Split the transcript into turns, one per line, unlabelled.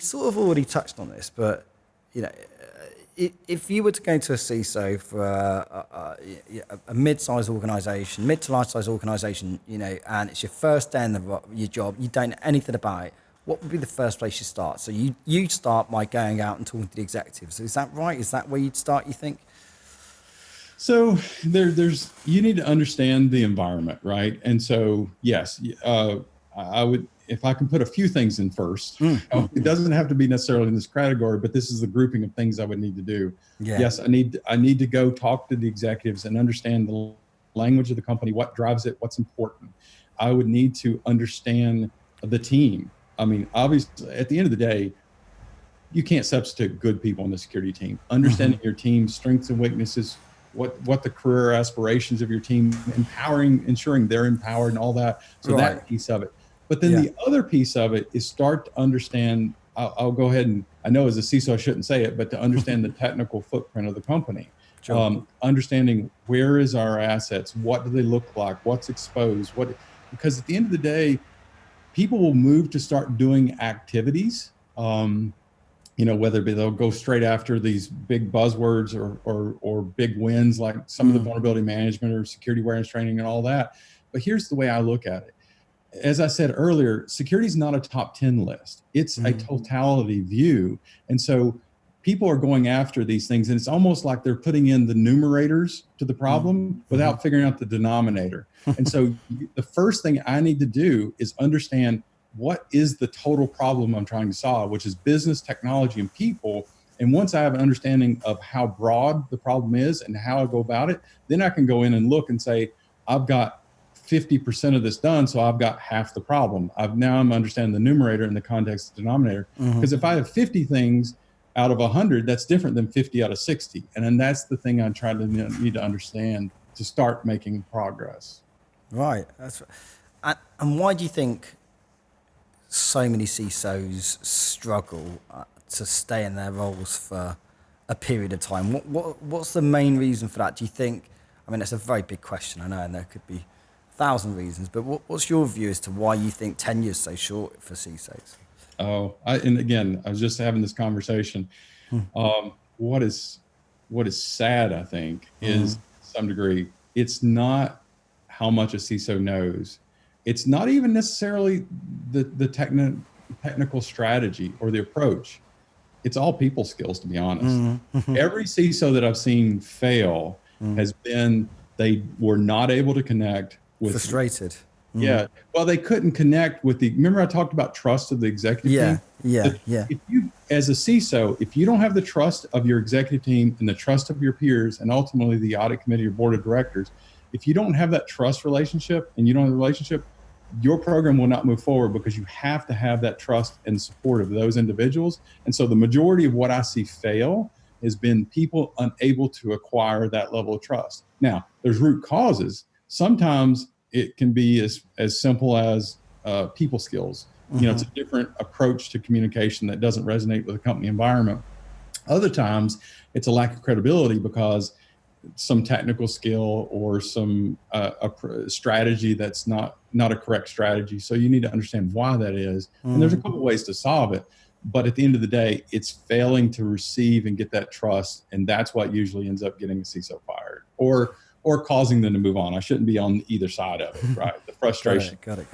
sort of already touched on this, but you know, if you were to go to a CISO for a mid-sized organisation, mid to large-sized organisation, you know, and it's your first day in your job, you don't know anything about it, what would be the first place you start? So you start by going out and talking to the executives. Is that right? Is that where you'd start, you think?
So there's you need to understand the environment, right? And so yes, I would, if I can put a few things in first. It doesn't have to be necessarily in this category, but this is the grouping of things I would need to do.
Yeah.
Yes, I need to go talk to the executives and understand the language of the company, what drives it, what's important. I would need to understand the team. I mean, obviously, at the end of the day, you can't substitute good people on the security team. Understanding your team's strengths and weaknesses, what the career aspirations of your team, ensuring they're empowered and all that. So that piece of it. But then the other piece of it is start to understand, I'll go ahead and, I know as a CISO I shouldn't say it, but to understand the technical footprint of the company. Sure. Understanding where is our assets, what do they look like, what's exposed, because at the end of the day, people will move to start doing activities, you know, whether they'll go straight after these big buzzwords or big wins like some of the vulnerability management or security awareness training and all that. But here's the way I look at it. As I said earlier, security is not a top 10 list. It's a totality view. And so people are going after these things, and it's almost like they're putting in the numerators to the problem without figuring out the denominator. And so the first thing I need to do is understand what is the total problem I'm trying to solve, which is business, technology, and people. And once I have an understanding of how broad the problem is and how I go about it, then I can go in and look and say, I've got 50% of this done, so I've got half the problem. Now I'm understanding the numerator in the context of the denominator. Because if I have 50 things out of 100, that's different than 50 out of 60. And then that's the thing I try to need to understand to start making progress.
Right. That's right. And why do you think so many CISOs struggle to stay in their roles for a period of time? What's the main reason for that? Do you think, I mean, it's a very big question, I know, and there could be 1,000 reasons, but what's your view as to why you think 10 years is so short for CISOs?
And again, I was just having this conversation. What is sad, I think, is to some degree, it's not how much a CISO knows. It's not even necessarily the technical strategy or the approach. It's all people skills, to be honest. Every CISO that I've seen fail has been, they were not able to connect with—
Frustrated.
Yeah. Well, they couldn't connect with remember I talked about trust of the executive team?
Yeah.
If you, as a CISO, if you don't have the trust of your executive team and the trust of your peers and ultimately the audit committee or board of directors, if you don't have that trust relationship and you don't have the relationship, your program will not move forward, because you have to have that trust and support of those individuals. And so the majority of what I see fail has been people unable to acquire that level of trust. Now, there's root causes. Sometimes it can be as simple as people skills. You know, it's a different approach to communication that doesn't resonate with the company environment. Other times, it's a lack of credibility because some technical skill or some strategy that's not a correct strategy. So you need to understand why that is. And there's a couple ways to solve it. But at the end of the day, it's failing to receive and get that trust. And that's what usually ends up getting a CISO fired or causing them to move on. I shouldn't be on either side of it, right? The frustration.
Got it.